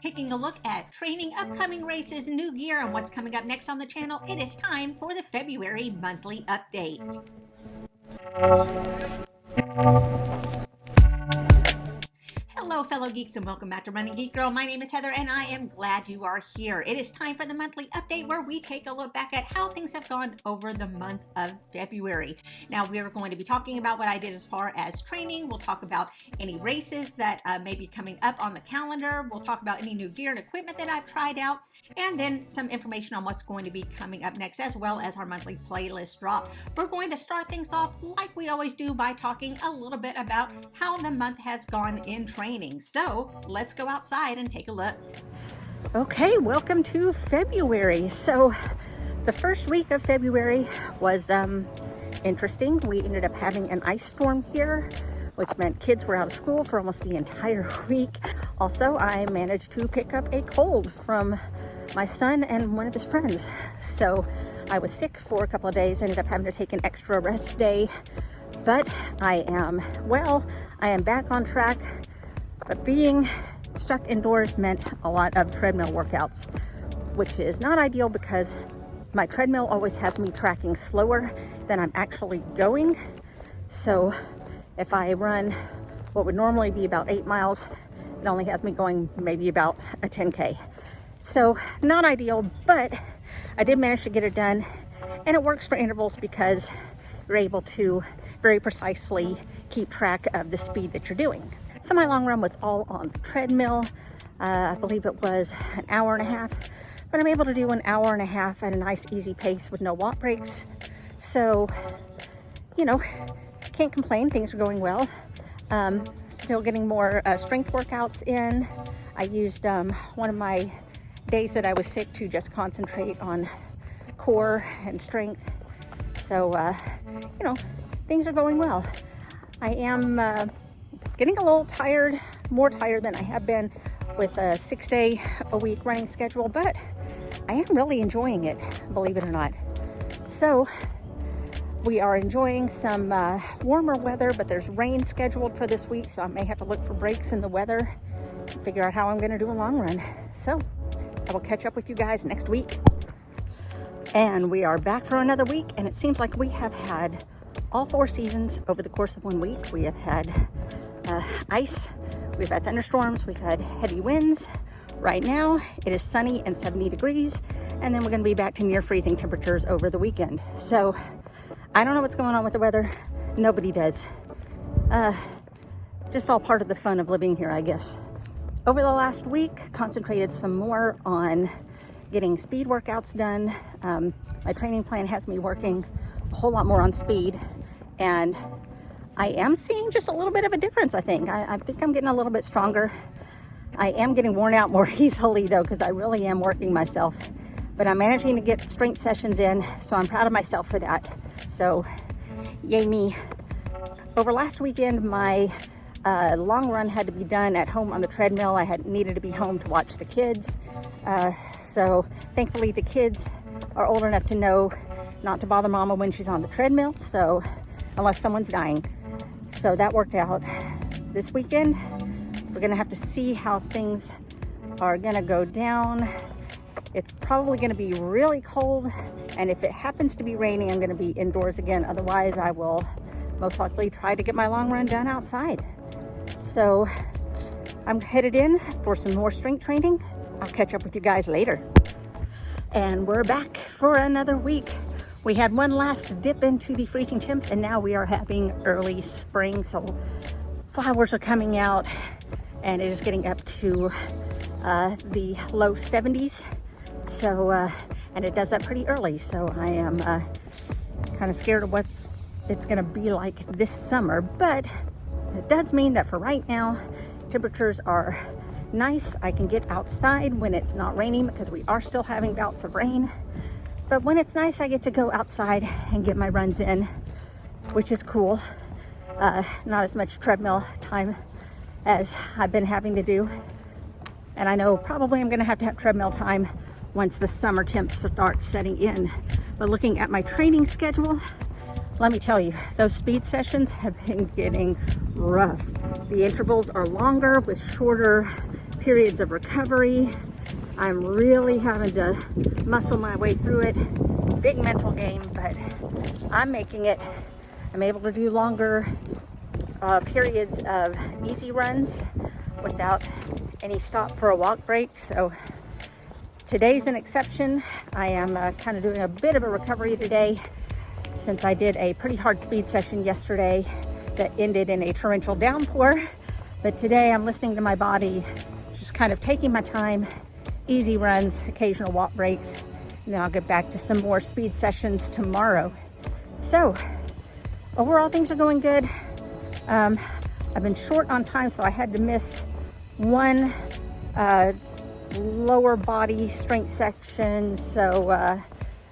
Taking a look at training, upcoming races, new gear, and what's coming up next on the channel, it is time for the February monthly update. Hello fellow geeks and welcome back to Running Geek Girl. My name is Heather and I am glad you are here. It is time for the monthly update where we take a look back at how things have gone over the month of February. Now we are going to be talking about what I did as far as training. We'll talk about any races that may be coming up on the calendar. We'll talk about any new gear and equipment that I've tried out, and then some information on what's going to be coming up next, as well as our monthly playlist drop. We're going to start things off like we always do by talking a little bit about how the month has gone in training. So let's go outside and take a look. Okay, welcome to February. So the first week of February was interesting. We ended up having an ice storm here, which meant kids were out of school for almost the entire week. Also, I managed to pick up a cold from my son and one of his friends. So I was sick for a couple of days, ended up having to take an extra rest day, but I am well. I am back on track. But being stuck indoors meant a lot of treadmill workouts, which is not ideal because my treadmill always has me tracking slower than I'm actually going. So if I run what would normally be about 8 miles, it only has me going maybe about a 10K. So not ideal, but I did manage to get it done. And it works for intervals because you're able to very precisely keep track of the speed that you're doing. So my long run was all on the treadmill. I believe it was an hour and a half, but I'm able to do an hour and a half at a nice easy pace with no watt breaks. So, you know, can't complain, things are going well. Still getting more strength workouts in. I used one of my days that I was sick to just concentrate on core and strength. So, you know, things are going well. I am getting a little tired, more tired than I have been with a 6-day-a-week running schedule, but I am really enjoying it, believe it or not. So we are enjoying some warmer weather, but there's rain scheduled for this week, so I may have to look for breaks in the weather and figure out how I'm going to do a long run. So I will catch up with you guys next week. And we are back for another week, and it seems like we have had all 4 seasons over the course of 1 week. We have had ice, we've had thunderstorms, we've had heavy winds. Right now it is sunny and 70 degrees, and then we're going to be back to near freezing temperatures over the weekend. So I don't know what's going on with the weather. Nobody does. Just all part of the fun of living here, I guess. Over the last week, concentrated some more on getting speed workouts done. My training plan has me working a whole lot more on speed, and I am seeing just a little bit of a difference, I think. I think I'm getting a little bit stronger. I am getting worn out more easily, though, because I really am working myself. But I'm managing to get strength sessions in, so I'm proud of myself for that. So, yay me. Over last weekend, my long run had to be done at home on the treadmill. I needed to be home to watch the kids. So, thankfully, the kids are old enough to know not to bother mama when she's on the treadmill, so unless someone's dying. So that worked out. This weekend, we're gonna have to see how things are gonna go down. It's probably gonna be really cold, and if it happens to be raining, I'm gonna be indoors again. Otherwise, I will most likely try to get my long run done outside. So I'm headed in for some more strength training. I'll catch up with you guys later. And we're back for another week. We had one last dip into the freezing temps, and now we are having early spring. So flowers are coming out, and it is getting up to the low 70s. So, and it does that pretty early. So I am kind of scared of what it's going to be like this summer. But it does mean that for right now, temperatures are nice. I can get outside when it's not raining because we are still having bouts of rain. But when it's nice, I get to go outside and get my runs in, which is cool. Not as much treadmill time as I've been having to do. And I know probably I'm gonna have to have treadmill time once the summer temps start setting in. But looking at my training schedule, let me tell you, those speed sessions have been getting rough. The intervals are longer with shorter periods of recovery. I'm really having to muscle my way through it. Big mental game, but I'm making it. I'm able to do longer periods of easy runs without any stop for a walk break. So today's an exception. I am kind of doing a bit of a recovery today since I did a pretty hard speed session yesterday that ended in a torrential downpour. But today I'm listening to my body, just kind of taking my time, easy runs, occasional walk breaks, and then I'll get back to some more speed sessions tomorrow. So overall, things are going good. I've been short on time, so I had to miss one lower body strength section. So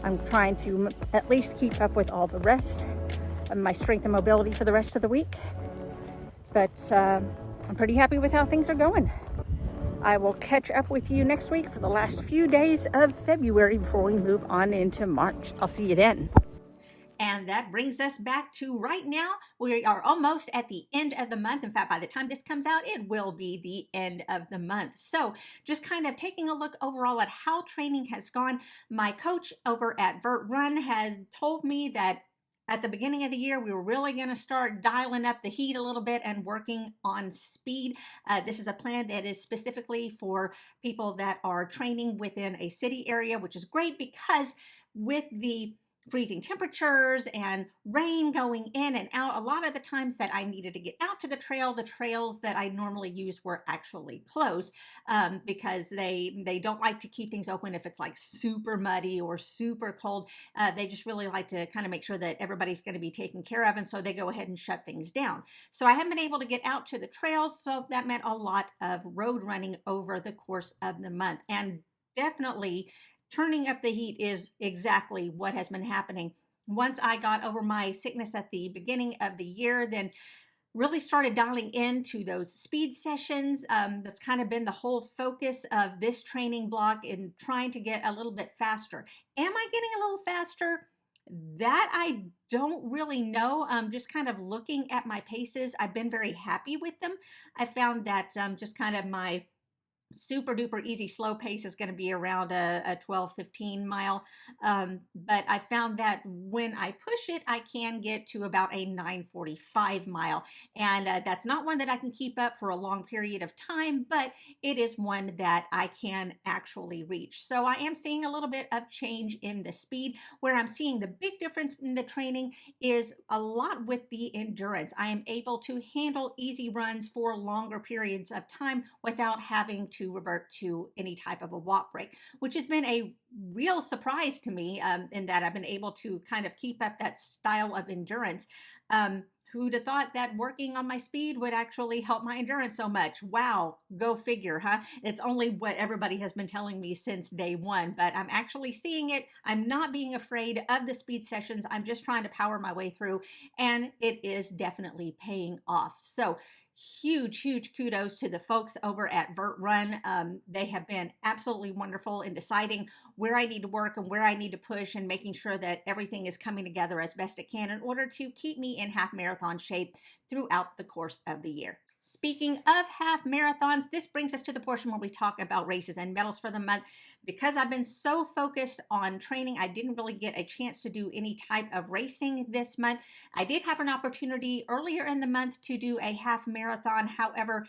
I'm trying to at least keep up with all the rest of my strength and mobility for the rest of the week. But I'm pretty happy with how things are going. I will catch up with you next week for the last few days of February before we move on into March. I'll see you then. And that brings us back to right now. We are almost at the end of the month. In fact, by the time this comes out, it will be the end of the month. So just kind of taking a look overall at how training has gone. My coach over at Vert Run has told me that at the beginning of the year, we were really going to start dialing up the heat a little bit and working on speed. This is a plan that is specifically for people that are training within a city area, which is great because with the freezing temperatures and rain going in and out, a lot of the times that I needed to get out to the trails that I normally use were actually closed because they don't like to keep things open if it's like super muddy or super cold. They just really like to kind of make sure that everybody's going to be taken care of, and so they go ahead and shut things down. So I haven't been able to get out to the trails, so that meant a lot of road running over the course of the month. And definitely turning up the heat is exactly what has been happening. Once I got over my sickness at the beginning of the year, then really started dialing into those speed sessions. That's kind of been the whole focus of this training block in trying to get a little bit faster. Am I getting a little faster? That I don't really know. Just kind of looking at my paces, I've been very happy with them. I found that just kind of my super duper easy slow pace is going to be around a 12-15 mile, but I found that when I push it I can get to about a 9:45 mile, and that's not one that I can keep up for a long period of time, but it is one that I can actually reach. So I am seeing a little bit of change in the speed. Where I'm seeing the big difference in the training is a lot with the endurance. I am able to handle easy runs for longer periods of time without having to revert to any type of a walk break, which has been a real surprise to me in that I've been able to kind of keep up that style of endurance. Who'd have thought that working on my speed would actually help my endurance so much? Wow, go figure, huh? It's only what everybody has been telling me since day one, but I'm actually seeing it. I'm not being afraid of the speed sessions. I'm just trying to power my way through, and it is definitely paying off. So huge kudos to the folks over at Vert Run. They have been absolutely wonderful in deciding where I need to work and where I need to push, and making sure that everything is coming together as best it can in order to keep me in half marathon shape throughout the course of the year. Speaking of half marathons, this brings us to the portion where we talk about races and medals for the month. Because I've been so focused on training, I didn't really get a chance to do any type of racing this month. I did have an opportunity earlier in the month to do a half marathon. However,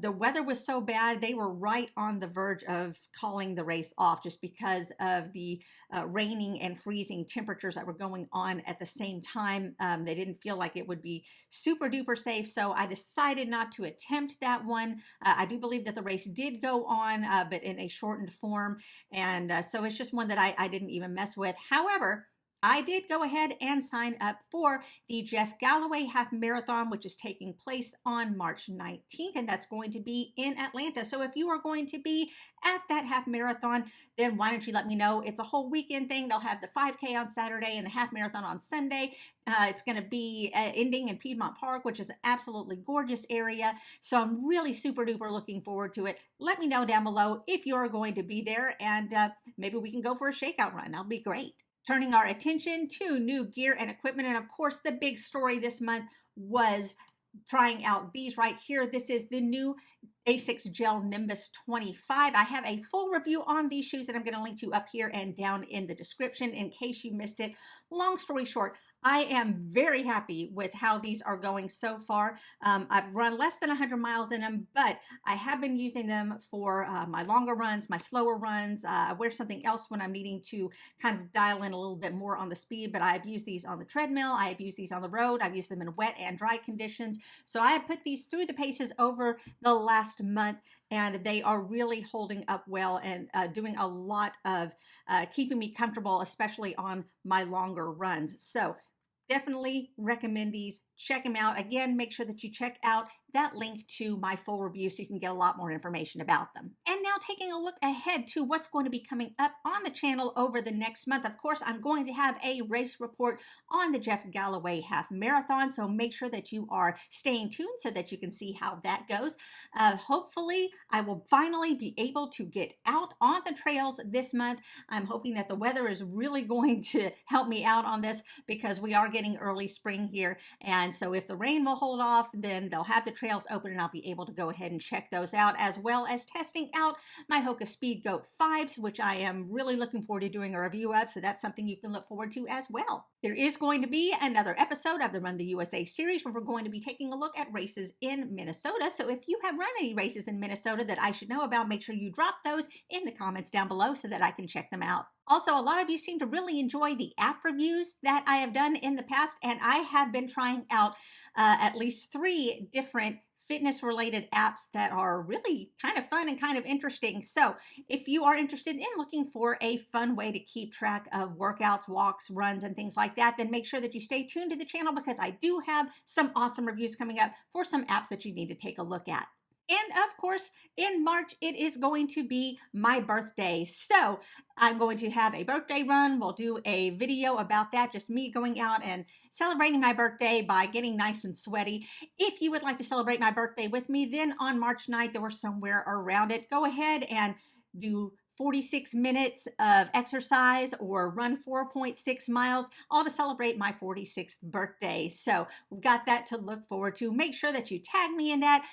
the weather was so bad, they were right on the verge of calling the race off just because of the raining and freezing temperatures that were going on at the same time. They didn't feel like it would be super duper safe, so I decided not to attempt that one. I do believe that the race did go on, but in a shortened form, and so it's just one that I didn't even mess with. However, I did go ahead and sign up for the Jeff Galloway Half Marathon, which is taking place on March 19th, and that's going to be in Atlanta. So if you are going to be at that half marathon, then why don't you let me know? It's a whole weekend thing. They'll have the 5K on Saturday and the half marathon on Sunday. It's going to be ending in Piedmont Park, which is an absolutely gorgeous area. So I'm really super duper looking forward to it. Let me know down below if you're going to be there, and maybe we can go for a shakeout run. That'll be great. Turning our attention to new gear and equipment. And of course, the big story this month was trying out these right here. This is the new Asics Gel Nimbus 25. I have a full review on these shoes that I'm going to link to up here and down in the description in case you missed it. Long story short, I am very happy with how these are going so far. I've run less than 100 miles in them, but I have been using them for my longer runs, my slower runs. I wear something else when I'm needing to kind of dial in a little bit more on the speed, but I've used these on the treadmill. I have used these on the road. I've used them in wet and dry conditions. So I have put these through the paces over the last month, and they are really holding up well and doing a lot of keeping me comfortable, especially on my longer runs. So definitely recommend these. Check them out. Again, make sure that you check out that link to my full review so you can get a lot more information about them. And now taking a look ahead to what's going to be coming up on the channel over the next month. Of course, I'm going to have a race report on the Jeff Galloway Half Marathon, so make sure that you are staying tuned so that you can see how that goes. Hopefully, I will finally be able to get out on the trails this month. I'm hoping that the weather is really going to help me out on this because we are getting early spring here. And so if the rain will hold off, then they'll have the trails open and I'll be able to go ahead and check those out, as well as testing out my Hoka Speed Goat 5s, which I am really looking forward to doing a review of. So that's something you can look forward to as well. There is going to be another episode of the Run the USA series where we're going to be taking a look at races in Minnesota. So if you have run any races in Minnesota that I should know about, make sure you drop those in the comments down below so that I can check them out. Also, a lot of you seem to really enjoy the app reviews that I have done in the past, and I have been trying out at least 3 different fitness-related apps that are really kind of fun and kind of interesting. So if you are interested in looking for a fun way to keep track of workouts, walks, runs, and things like that, then make sure that you stay tuned to the channel because I do have some awesome reviews coming up for some apps that you need to take a look at. And of course, in March, it is going to be my birthday. So I'm going to have a birthday run. We'll do a video about that, just me going out and celebrating my birthday by getting nice and sweaty. If you would like to celebrate my birthday with me, then on March 9th or somewhere around it, go ahead and do 46 minutes of exercise or run 4.6 miles, all to celebrate my 46th birthday. So we've got that to look forward to. Make sure that you tag me in that,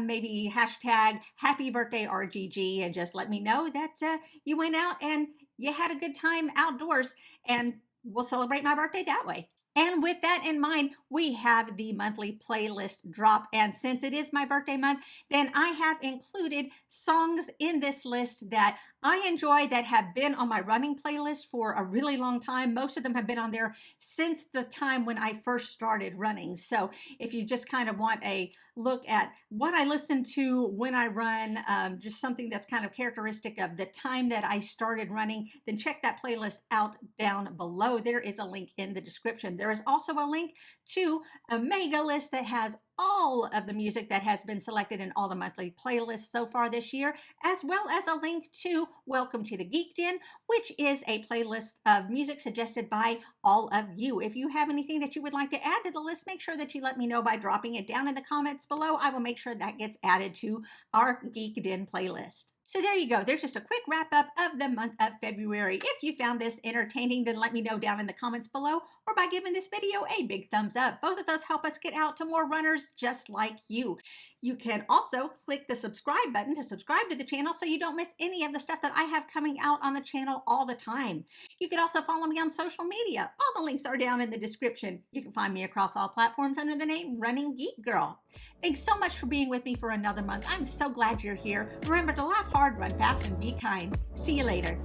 maybe hashtag happy birthday RGG, and just let me know that you went out and you had a good time outdoors, and we'll celebrate my birthday that way. And with that in mind, we have the monthly playlist drop. And since it is my birthday month, then I have included songs in this list that I enjoy that have been on my running playlist for a really long time. Most of them have been on there since the time when I first started running. So if you just kind of want a look at what I listen to when I run, just something that's kind of characteristic of the time that I started running, then check that playlist out down below. There is a link in the description. There is also a link to a mega list that has all of the music that has been selected in all the monthly playlists so far this year, as well as a link to Welcome to the Geek Den, which is a playlist of music suggested by all of you. If you have anything that you would like to add to the list, make sure that you let me know by dropping it down in the comments below. I will make sure that gets added to our Geek Den playlist. So there you go. There's just a quick wrap up of the month of February. If you found this entertaining, then let me know down in the comments below or by giving this video a big thumbs up. Both of those help us get out to more runners just like you. You can also click the subscribe button to subscribe to the channel so you don't miss any of the stuff that I have coming out on the channel all the time. You can also follow me on social media. All the links are down in the description. You can find me across all platforms under the name Running Geek Girl. Thanks so much for being with me for another month. I'm so glad you're here. Remember to laugh hard, run fast, and be kind. See you later.